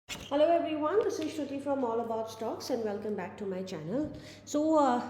Hello everyone, this is Shruti from All About Stocks and welcome back to my channel. So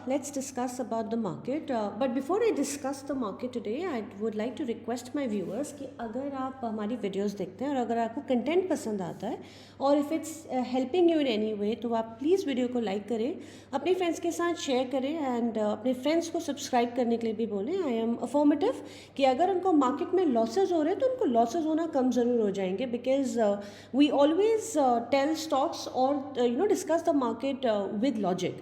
let's discuss about the market. But before I discuss the market today, I would like to request my viewers कि अगर आप हमारी videos देखते हैं और अगर आपको content पसंद आता है और if it's helping you in any way तो आप please वीडियो को like करें, अपने friends के साथ share करें and अपने friends को subscribe करने के लिए भी बोलें. I am affirmative कि अगर उनको market में losses हो रहे हैं तो उनको losses होना कम ज़रूर हो जाएंगे because we always tell stocks or discuss the market with logic,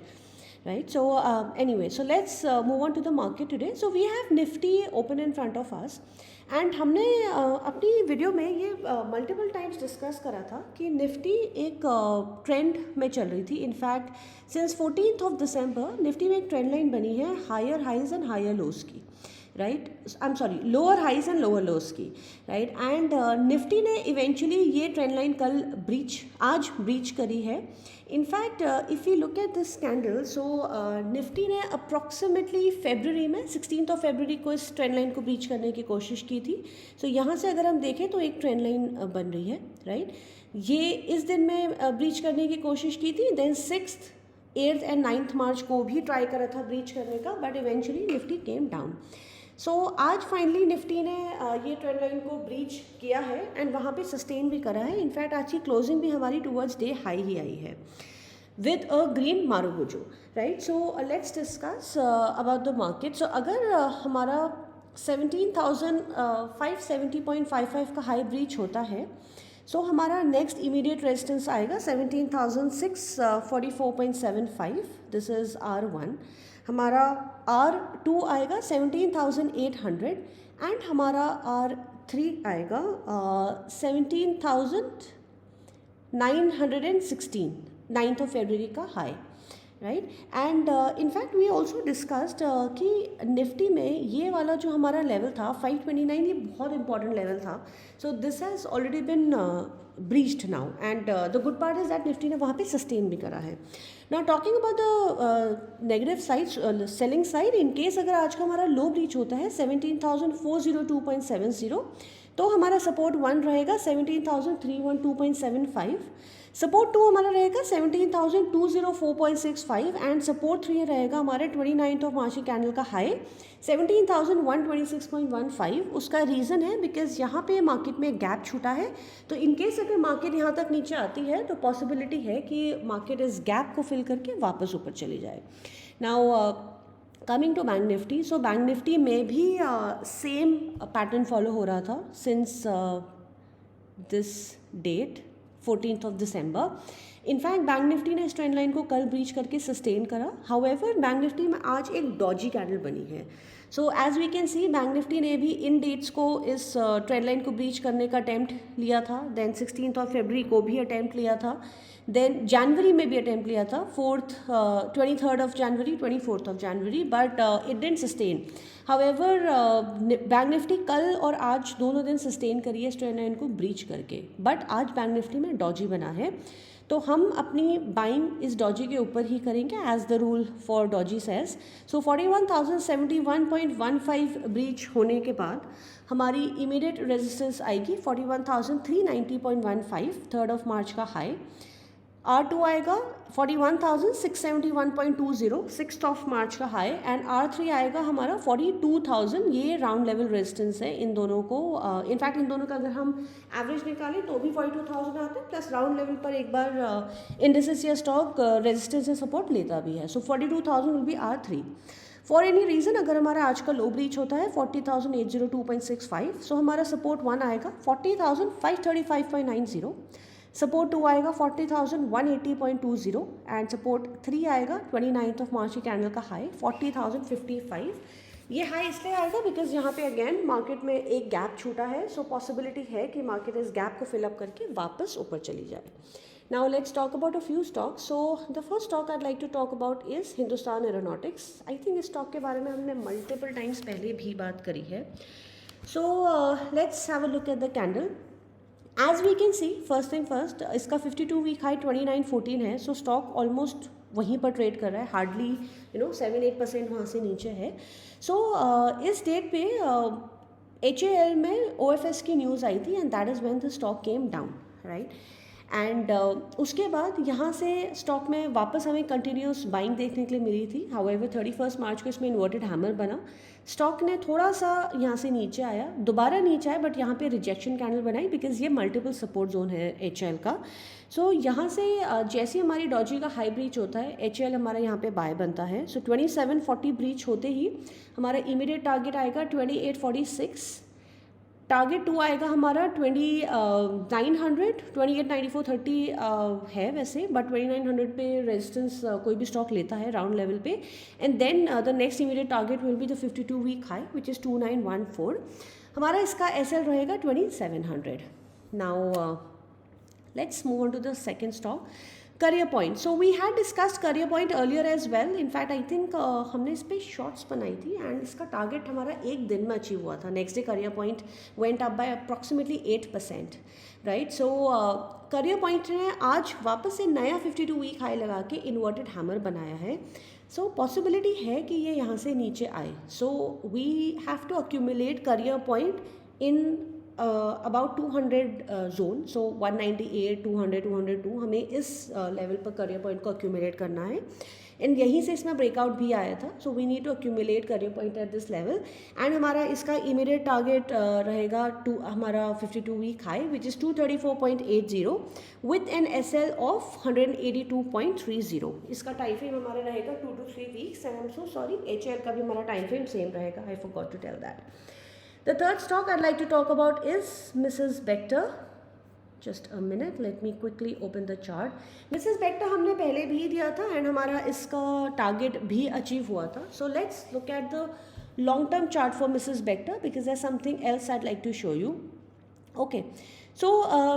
right? So anyway, so let's move on to the market today. So we have Nifty open in front of us and हमने अपनी video में ये multiple times discuss करा था कि Nifty एक trend में चल रही थी. In fact since 14th of December Nifty में एक ट्रेंड लाइन बनी है higher highs and higher lows की, right. I am sorry, lower highs and lower lows की, राइट. एंड निफ्टी ने इवेंचुअली ये ट्रेंड लाइन आज ब्रीच करी है. In fact if you look at this candle, so Nifty ने अप्रॉक्सीमेटली फेबररी में 16th ऑफ फेबररी को इस ट्रेंड लाइन को ब्रीच करने की कोशिश की थी. सो यहाँ से अगर हम देखें तो एक ट्रेंड लाइन बन रही है, राइट. ये इस दिन में ब्रीच करने की कोशिश की थी. Then 6th, 8th and 9th मार्च को भी ट्राई करा था ब्रीच करने का, but eventually Nifty came down. So आज फाइनली निफ्टी ने ये ट्रेंड लाइन को ब्रीच किया है एंड वहाँ पे सस्टेन भी करा है. इनफैक्ट आज की क्लोजिंग भी हमारी टूवर्ड्स डे हाई ही आई है विद अ ग्रीन मारुगुजो, right. So let's discuss about the market. So अगर हमारा 17,570.55 का हाई ब्रीच होता है सो हमारा नेक्स्ट इमीडिएट रेजिस्टेंस आएगा 17,644.75. This is R1. हमारा R2 आएगा 17,800 एंड हमारा R3 आएगा 17,916, 9th ऑफ फेबररी का high, right. And in fact we also discussed कि निफ्टी में ये वाला जो हमारा लेवल था 529, ये बहुत इंपॉर्टेंट लेवल था. So this has already been breached now and the good part is that Nifty ने वहाँ पे सस्टेन भी करा है. Now talking about the negative side, selling side, in case अगर आज का हमारा लो ब्रीच होता है 17,402.70 तो हमारा सपोर्ट 1 रहेगा 17,312.75. सपोर्ट 2 हमारा रहेगा 17,204.65 एंड सपोर्ट 3 रहेगा हमारे 29th ऑफ मार्च कैंडल का हाई 17,126.15. उसका रीज़न है बिकॉज यहाँ पे मार्केट में गैप छूटा है. तो इनकेस अगर मार्केट यहाँ तक नीचे आती है तो पॉसिबिलिटी है कि मार्केट इस गैप को फिल करके वापस ऊपर चली जाए. Now coming to Bank Nifty. So Bank Nifty में भी सेम पैटर्न फॉलो हो रहा था since this date 14th of December. In fact Bank Nifty ने इस ट्रेंड लाइन को कल ब्रीच करके सस्टेन करा. हाउएवर बैंक निफ्टी में आज एक डॉजी कैंडल बनी है. So as we can see Bank Nifty ने भी इन डेट्स को इस ट्रेंड लाइन को ब्रीच करने का अटैम्प्ट लिया था. देन 16th ऑफ फेबररी को भी अटैम्प्ट लिया था. देन जनवरी में भी अटैम्प्ट लिया था 23rd of January, 24th of January, but it didn't sustain. However bank Nifty कल और आज दोनों दिन सस्टेन करी है इस ट्रेंड लाइन को ब्रीच करके, बट आज बैंक निफ्टी में डॉजी बना है. तो हम अपनी बाइंग इस डॉजी के ऊपर ही करेंगे as the rule for doji says. So 41,071.15 breach होने के बाद हमारी इमीडिएट रेजिस्टेंस आएगी 41,390.15, 3rd ऑफ मार्च का हाई. R2 आएगा 41,671.20, 6th ऑफ मार्च का हाई. एंड R3 आएगा हमारा 42,000. ये राउंड लेवल रेजिस्टेंस है इन दोनों को. इनफैक्ट इन दोनों का अगर हम एवरेज निकालें तो भी 42,000 आते हैं, प्लस राउंड लेवल पर एक बार इंडिसेस या स्टॉक रेजिस्टेंस या सपोर्ट लेता भी है. सो 42,000 will be R3. For any reason अगर हमारा आज का लो ब्रीच होता है 40,802.65, सो हमारा सपोर्ट 1 आएगा 40,535.90. सपोर्ट 2 आएगा 40,180.20 एंड सपोर्ट 3 आएगा 29th ऑफ मार्च की कैंडल का हाई 40,055. ये हाई इसलिए आएगा बिकॉज यहाँ पे अगेन मार्केट में एक गैप छूटा है. सो पॉसिबिलिटी है कि मार्केट इस गैप को फिलअप करके वापस ऊपर चली जाए. Now let's talk about a few stocks. So the first stock I like to talk about is Hindustan Aeronautics. I think इस स्टॉक के बारे में हमने मल्टीपल टाइम्स पहले भी बात करी है. So let's have a look at the candle. As we can see, first thing first, इसका 52 वीक हाई 2914 है. सो स्टॉक ऑलमोस्ट वहीं पर ट्रेड कर रहा है, हार्डली 7-8% वहाँ से नीचे है. सो इस डेट पे HAL में OFS की न्यूज़ आई थी and that is when the stock came down, right. And उसके बाद यहाँ से स्टॉक में वापस हमें कंटिन्यूस बाइंग देखने के लिए मिली थी। हाउएवर 31 मार्च को इसमें इन्वर्टेड हैमर बना, स्टॉक ने थोड़ा सा यहाँ से नीचे आया, दोबारा नीचे आया, बट यहाँ पे रिजेक्शन कैंडल बनाई बिकॉज ये मल्टीपल सपोर्ट जोन है HL का। सो यहाँ से जैसे हमारी डॉजी का हाई ब्रीच होता है, HL हमारा यहाँ पे बाय बनता है। सो 2740 ब्रीच होते ही हमारा इमीडिएट टारगेट आएगा 2846, टारगेट 2 आएगा हमारा 2900, 289430 है वैसे, बट 2900 पे रेजिस्टेंस कोई भी स्टॉक लेता है राउंड लेवल पे। And then the next immediate target will be the 52 week high which is 2914। हमारा इसका SL रहेगा 2700। Now let's move on to the second stock, Career Point. So we had discussed Career Point earlier as well. In fact, I think हमने इस पर shorts बनाई थी and इसका target हमारा एक दिन में अचीव हुआ था। Next day Career Point went up by approximately 8%, right. So Career Point ने आज वापस से नया 52 वीक हाई लगा के इन्वर्टेड हैमर बनाया है। सो पॉसिबिलिटी है कि ये यहाँ से नीचे आए। So we have to accumulate Career Point in about 200 zone. So 198, 200, 202 हमें इस लेवल पर Career Point को अक्यूमुलेट करना है एंड यहीं से इसमें ब्रेकआउट भी आया था। So we need to accumulate Career Point at this level and हमारा इसका इमीडिएट टारगेट रहेगा हमारा 52 week high which is 234.80 with an SL of 182.30। इसका टाइम फ्रेम हमारा रहेगा 2 to 3 weeks and I am so sorry HL का भी हमारा टाइम फ्रेम सेम रहेगा, I forgot to tell that. The third stock I'd like to talk about is Mrs. Bector. Just a minute, let me quickly open the chart. Mrs. Bector हमने पहले भी दिया था and हमारा इसका target भी achieve हुआ था। So let's look at the long term chart for Mrs. Bector because there's something else I'd like to show you. Okay, so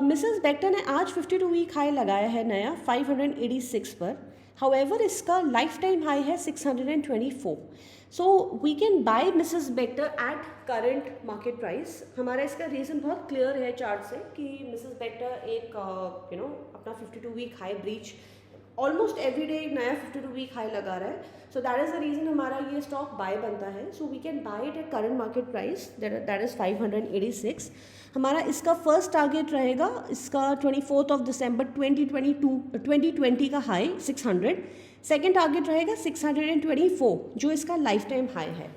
Mrs. Bector ने आज 52 वीक हाई लगाया है नया 586 पर। However, इसका लाइफ टाइम हाई है 624। So we can buy Mrs Bector at current market price. हमारा इसका रीज़न बहुत क्लियर है चार्ट से कि मिसेस बेक्टर एक अपना 52 week high breach almost every day एक नया 52 वीक हाई लगा रहा है। So that is the reason हमारा ये स्टॉक बाय बनता है। So we can buy it at current market price that is 586। हमारा इसका फर्स्ट टारगेट रहेगा इसका 24 दिसंबर 2020 का हाई 600। सेकेंड टारगेट रहेगा 624 जो इसका लाइफ टाइम हाई है।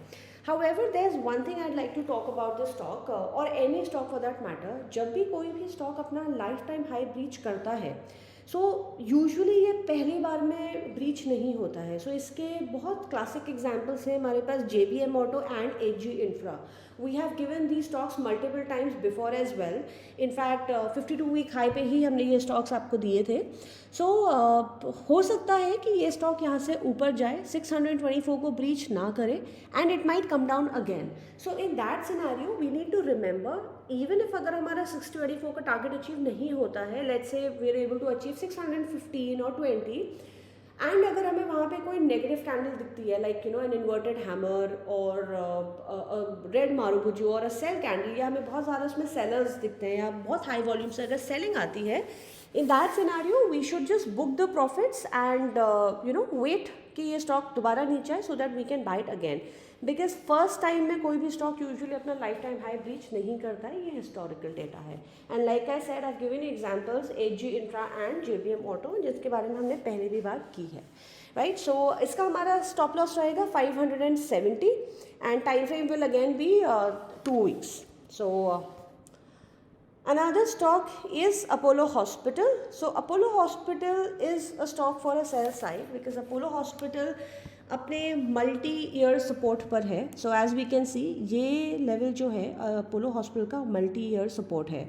However, there's one thing I'd like to talk about this stock or any stock for that matter. जब भी कोई भी स्टॉक अपना लाइफ टाइम हाई ब्रीच करता है यूजुअली ये पहली बार में ब्रीच नहीं होता है। इसके बहुत क्लासिक एग्जांपल्स हैं हमारे पास, JBM Auto and HG Infra. We have given these stocks multiple times before as well. In fact, 52 week high पे ही हमने ये स्टॉक्स आपको दिए थे। हो सकता है कि ये स्टॉक यहाँ से ऊपर जाए, 624 को ब्रीच ना करे and it might come down again. So in that scenario we need to remember even if अगर हमारा 624 का टारगेट अचीव नहीं होता है, let's say we are able to achieve 615 और 20 एंड अगर हमें वहाँ पे कोई नेगेटिव कैंडल दिखती है लाइक एन इन्वर्टेड हैमर और रेड मारुबुजू और अ सेल कैंडल, या हमें बहुत ज़्यादा उसमें सेलर्स दिखते हैं या बहुत हाई वॉल्यूम से अगर सेलिंग आती है, in that scenario we should just book the profits and wait कि ये स्टॉक दोबारा नीचे आए so that we can buy it again. Because first time में कोई भी स्टॉक यूजुअली अपना लाइफ टाइम हाई ब्रीच नहीं करता है, ये हिस्टोरिकल डेटा है। And like I said I have given examples HG Infra and JBM Auto जिसके बारे में हमने पहले भी बात की है, राइट। सो इसका हमारा स्टॉप लॉस रहेगा 570 and time frame will again be 2 weeks. So another stock is Apollo Hospital. So Apollo Hospital is a stock for a sell side because Apollo Hospital अपने मल्टी ईयर सपोर्ट पर है। So as we can see ये level जो है Apollo Hospital का multi year support है।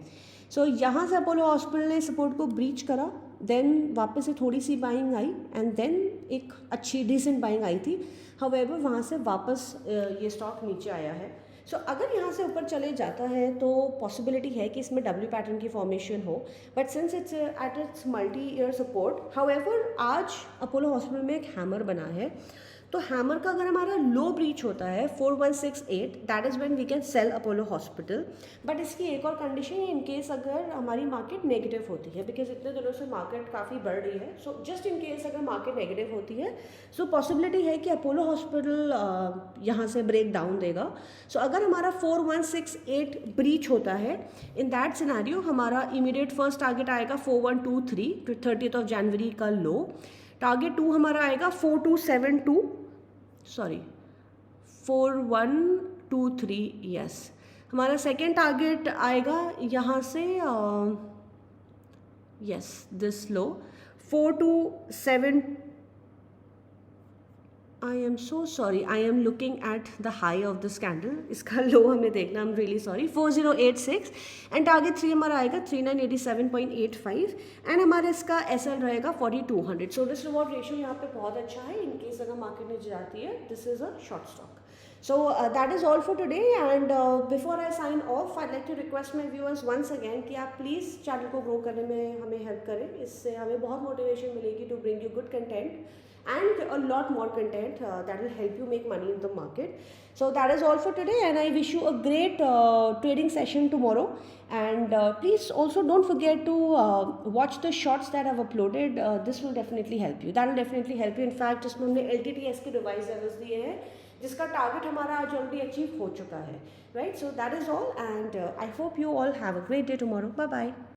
So यहाँ से अपोलो हॉस्पिटल ने सपोर्ट को ब्रीच करा, देन वापस से थोड़ी सी बाइंग आई एंड देन एक अच्छी डिसेंट बाइंग आई थी। हाउएवर वहाँ से वापस ये स्टॉक नीचे आया है। सो अगर यहाँ से ऊपर चले जाता है तो पॉसिबिलिटी है कि इसमें W पैटर्न की फॉर्मेशन हो, but since it's at its multi year support. However आज अपोलो हॉस्पिटल में एक हैमर बना है तो हैमर का अगर हमारा लो ब्रीच होता है 4168, that is when we can sell Apollo Hospital. But इसकी एक और कंडीशन है, इन केस अगर हमारी मार्केट नेगेटिव होती है, बिकॉज इतने दिनों से मार्केट काफ़ी बढ़ रही है, सो जस्ट इन केस अगर मार्केट नेगेटिव होती है, सो पॉसिबिलिटी है कि अपोलो हॉस्पिटल यहाँ से ब्रेक डाउन देगा। सो अगर हमारा 4168 ब्रीच होता है, इन दैट सिनेरियो हमारा इमीडिएट फर्स्ट टारगेट आएगा 4123 टू 30th ऑफ जनवरी का लो। टारगेट 2 हमारा आएगा 4272, सॉरी 4123, यस। हमारा सेकेंड टारगेट आएगा यहाँ से, yes this low 4272। I am so sorry, I am looking at the high of this candle, इसका लो हमें देखना, I am really sorry, 4086। And target 3 हमारा आएगा 3987.85 एंड हमारा इसका एसएल रहेगा 4200। सो रिस्क रिवॉर्ड रेशियो यहाँ पे बहुत अच्छा है। इन केस अगर मार्केट नीचे जाती है, this is a short stock. So that is all for today, and before I sign off, I'd like to request my viewers once again कि आप प्लीज़ चैनल को ग्रो करने में हमें हेल्प करें। इससे हमें बहुत मोटिवेशन मिलेगी to bring you good content and a lot more content that will help you make money in the market. So that is all for today, and I wish you a great trading session tomorrow. And please also don't forget to watch the shorts that I've uploaded. This will definitely help you. That will definitely help you. In fact, जिसमें हमने LTTS के revise levels दिए हैं, जिसका target हमारा आज already achieve हो चुका है, right? So that is all, and I hope you all have a great day tomorrow. Bye bye.